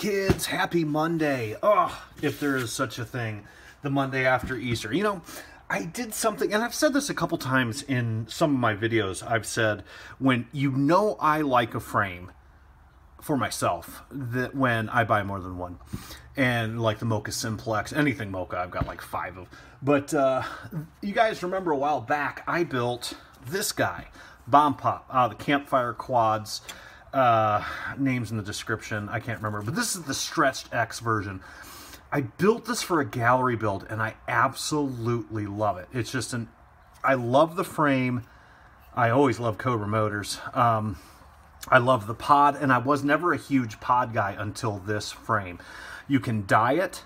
kids, happy Monday. Oh, if there is such a thing, the Monday after Easter. You know, I did something, and I've said this a couple times in some of my videos. I've said, when you know I like a frame for myself, that when I buy more than one. And like the Mocha Simplex, anything Mocha, I've got like 5 of. But you guys remember a while back, I built this guy, Bomb Pop, the Campfire quads. Names in the description, I can't remember, but this is the stretched X version. I built this for a gallery build, and I absolutely love it. It's just I love the frame. I always love Cobra motors. I love the pod, and I was never a huge pod guy until this frame. You can dye it,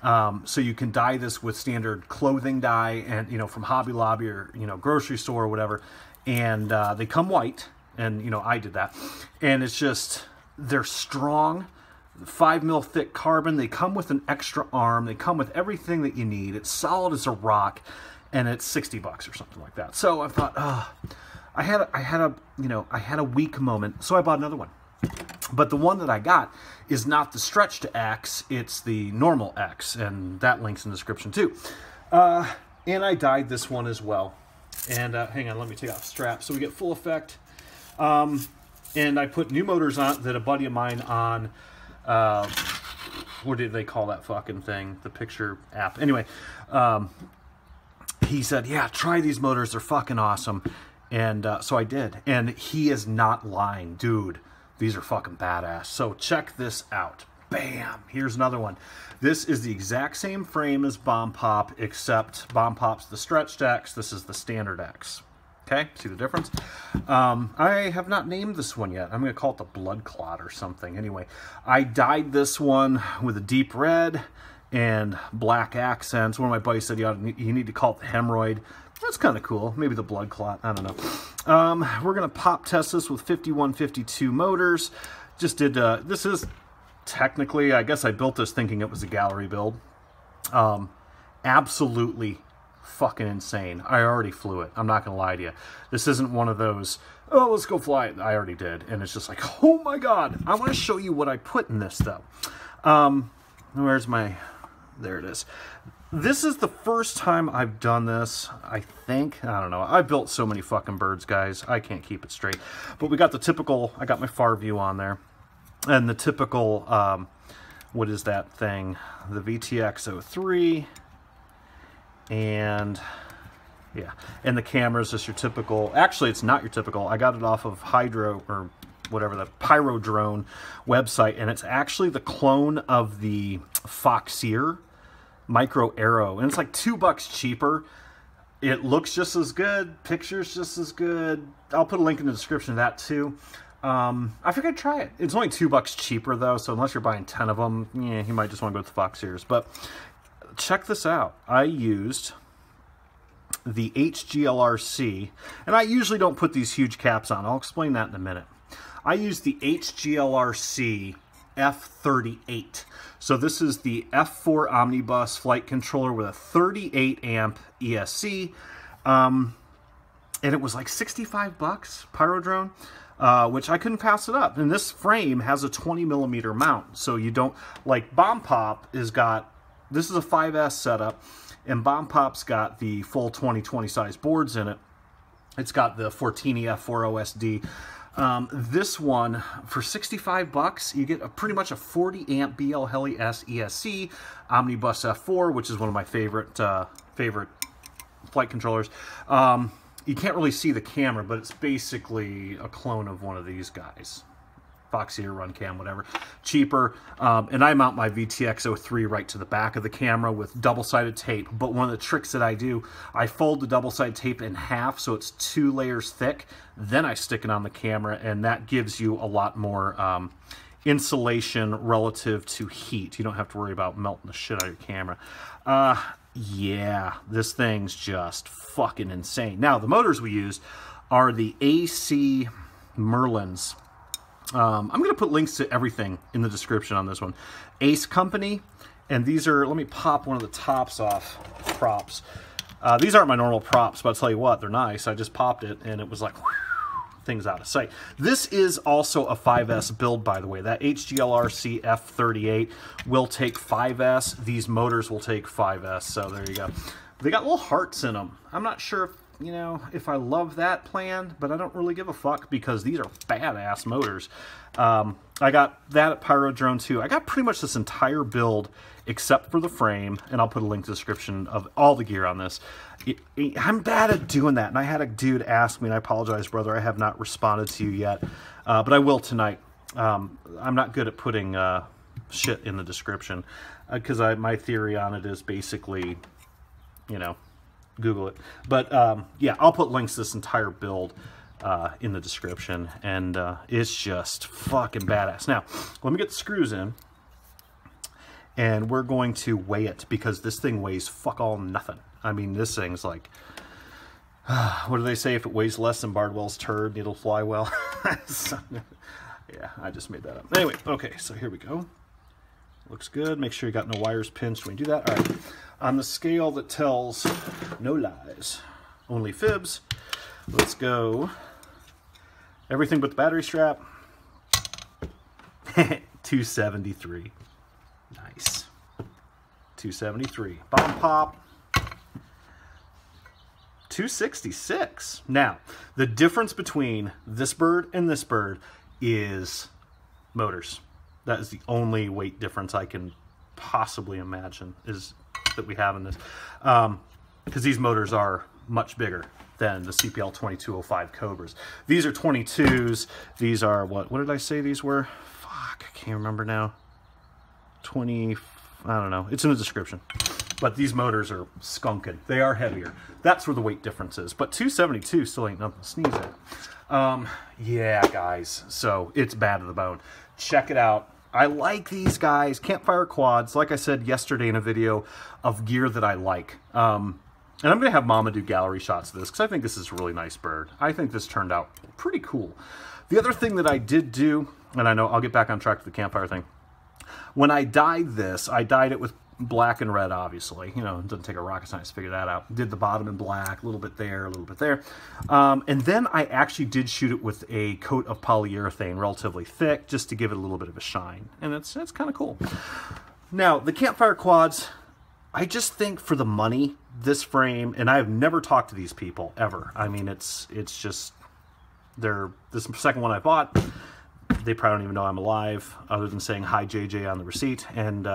so you can dye this with standard clothing dye, and you know, from Hobby Lobby or grocery store or whatever, and they come white, and I did that, and it's just, they're strong, 5 mil thick carbon. They come with an extra arm. They come with everything that you need. It's solid as a rock, and it's $60 or something like that. So I thought, I had a weak moment, so I bought another one. But the one that I got is not the stretched X, it's the normal X, and that link's in the description too. And I dyed this one as well. And hang on, let me take off the strap so we get full effect. And I put new motors on that a buddy of mine on, what did they call that fucking thing? The picture app. Anyway, he said, yeah, try these motors, they're fucking awesome. And so I did, and he is not lying, dude. These are fucking badass. So check this out. Bam! Here's another one. This is the exact same frame as Bomb Pop, except Bomb Pop's the stretched X. This is the standard X. Okay, see the difference? I have not named this one yet. I'm going to call it the Blood Clot or something. Anyway, I dyed this one with a deep red and black accents. One of my buddies said you need to call it the Hemorrhoid. That's kind of cool. Maybe the Blood Clot. I don't know. We're going to pop test this with 5152 motors. Just did, this is technically, I guess I built this thinking it was a gallery build. Absolutely fucking insane. I already flew it. I'm not going to lie to you. This isn't one of those, oh, let's go fly it. I already did. And it's just like, oh my God. I want to show you what I put in this though. Where's my, there it is. This is the first time I've done this, I think. I don't know. I built so many fucking birds, guys. I can't keep it straight. But we got the typical, I got my far view on there. And the typical, what is that thing? The VTX-03. And, yeah. And the camera's just your typical, actually it's not your typical. I got it off of Hydro, or whatever, the Pyro Drone website. And it's actually the clone of the Foxeer Micro Arrow, and it's like $2 cheaper. It looks just as good, pictures just as good. I'll put a link in the description of that too. I figured I'd try it. It's only $2 cheaper though, so unless you're buying 10 of them, yeah, you might just want to go with the Foxeers. But check this out. I used the HGLRC, and I usually don't put these huge caps on. I'll explain that in a minute. I used the HGLRC F38. So this is the F4 Omnibus flight controller with a 38 amp ESC, and it was like $65, Pyro Drone, which I couldn't pass it up. And this frame has a 20mm mount, so you don't, like Bomb Pop is got, this is a 5S setup, and Bomb Pop's got the full 2020 size boards in it. It's got the Fortini F4 OSD. This one, for $65, you get pretty much a 40 amp BL Heli S ESC, Omnibus F4, which is one of my favorite flight controllers. You can't really see the camera, but it's basically a clone of one of these guys. Foxeer, Runcam, whatever. Cheaper. And I mount my VTX-03 right to the back of the camera with double-sided tape. But one of the tricks that I do, I fold the double-sided tape in half so it's 2 layers thick. Then I stick it on the camera, and that gives you a lot more insulation relative to heat. You don't have to worry about melting the shit out of your camera. Yeah, this thing's just fucking insane. Now, the motors we used are the AC Merlins. I'm going to put links to everything in the description on this one. Ace Company, and these are, let me pop one of the tops off, props. These aren't my normal props, but I'll tell you what, they're nice. I just popped it, and it was like, whew, things out of sight. This is also a 5S build, by the way. That HGLR CF38 will take 5S. These motors will take 5S, so there you go. They got little hearts in them. I'm not sure if, you know, if I love that plan, but I don't really give a fuck because these are badass motors. I got that at Pyro Drone too. I got pretty much this entire build except for the frame, and I'll put a link to the description of all the gear on this. I'm bad at doing that, and I had a dude ask me, and I apologize, brother, I have not responded to you yet, but I will tonight. I'm not good at putting shit in the description because my theory on it is basically, you know, Google it. But yeah, I'll put links to this entire build in the description, and it's just fucking badass. Now, let me get the screws in, and we're going to weigh it because this thing weighs fuck all nothing. I mean, this thing's like, what do they say? If it weighs less than Bardwell's turd, it'll fly well. So, yeah, I just made that up. Anyway, okay, so here we go. Looks good. Make sure you got no wires pinched when you do that. All right. On the scale that tells no lies, only fibs, let's go. Everything but the battery strap. 273. Nice. 273. Bomb pop. 266. Now, the difference between this bird and this bird is motors. That is the only weight difference I can possibly imagine is that we have in this. Because these motors are much bigger than the CPL 2205 Cobras. These are 22s. These are, what did I say these were? Fuck, I can't remember now. 20, I don't know. It's in the description. But these motors are skunking. They are heavier. That's where the weight difference is. But 272 still ain't nothing to sneeze at. Yeah, guys. So it's bad to the bone. Check it out. I like these guys. Campfire quads, like I said yesterday in a video of gear that I like. And I'm going to have Mama do gallery shots of this because I think this is a really nice bird. I think this turned out pretty cool. The other thing that I did do, and I know I'll get back on track to the Campfire thing. When I dyed this, I dyed it with black and red, obviously. You know, it doesn't take a rocket science to figure that out. Did the bottom in black, a little bit there, a little bit there. And then I actually did shoot it with a coat of polyurethane, relatively thick, just to give it a little bit of a shine. And it's kind of cool. Now, the Campfire quads, I just think for the money, this frame, and I have never talked to these people, ever. I mean, it's just, this second one I bought, they probably don't even know I'm alive, other than saying hi JJ on the receipt. And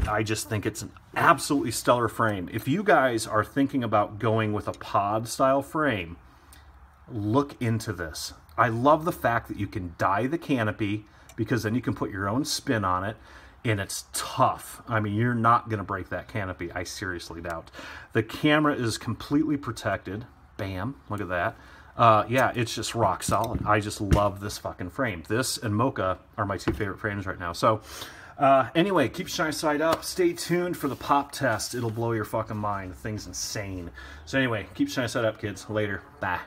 I just think it's an absolutely stellar frame. If you guys are thinking about going with a pod style frame, look into this. I love the fact that you can dye the canopy because then you can put your own spin on it, and it's tough. I mean, you're not going to break that canopy. I seriously doubt. The camera is completely protected. Bam, look at that. Yeah, it's just rock solid. I just love this fucking frame. This and Mocha are my two favorite frames right now. So anyway, keep your shine side up. Stay tuned for the pop test. It'll blow your fucking mind. The thing's insane. So anyway, keep your shine side up, kids. Later. Bye.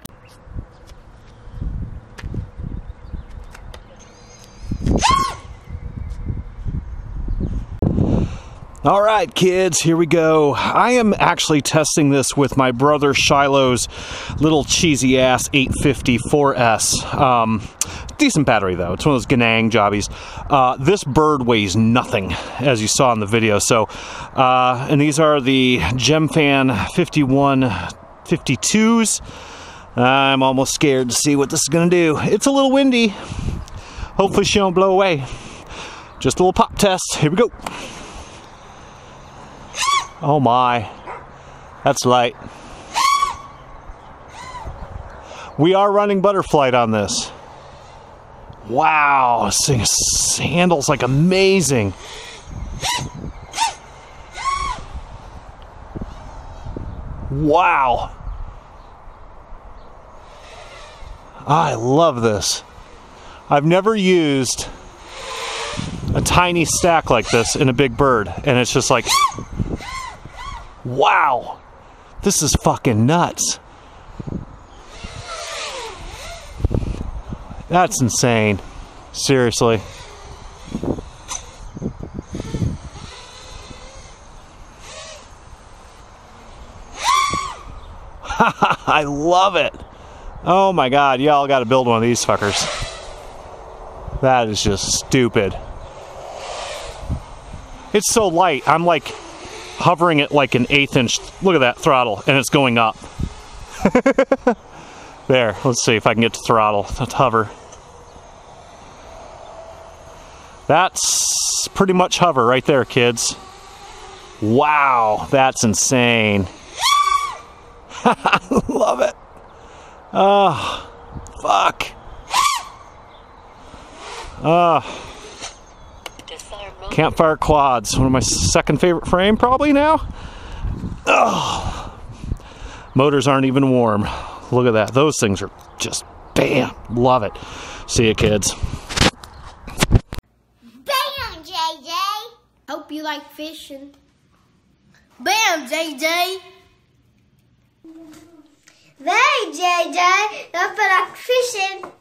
All right, kids, here we go. I am actually testing this with my brother Shiloh's little cheesy ass 850 4S. Decent battery though. It's one of those Ganang jobbies. This bird weighs nothing, as you saw in the video. So, and these are the Gemfan 5152s. I'm almost scared to see what this is gonna do. It's a little windy. Hopefully she don't blow away. Just a little pop test. Here we go. Oh my, that's light. We are running butterfly on this. Wow, this thing handles like amazing. Wow. I love this. I've never used a tiny stack like this in a big bird, and it's just like, wow, this is fucking nuts. That's insane. Seriously. I love it. Oh my God, y'all gotta build one of these fuckers. That is just stupid. It's so light, I'm like hovering it like an 1/8 inch. Look at that throttle, and it's going up. There, let's see if I can get to throttle. Let's hover. That's pretty much hover right there, kids. Wow, that's insane. Love it. Oh, fuck. Campfire quads, one of my second favorite frame probably now. Oh, motors aren't even warm. Look at that, those things are just bam, love it. See ya, kids. Bam, JJ. Hope you like fishing. Bam, JJ. Hey, JJ, hope you like fishing.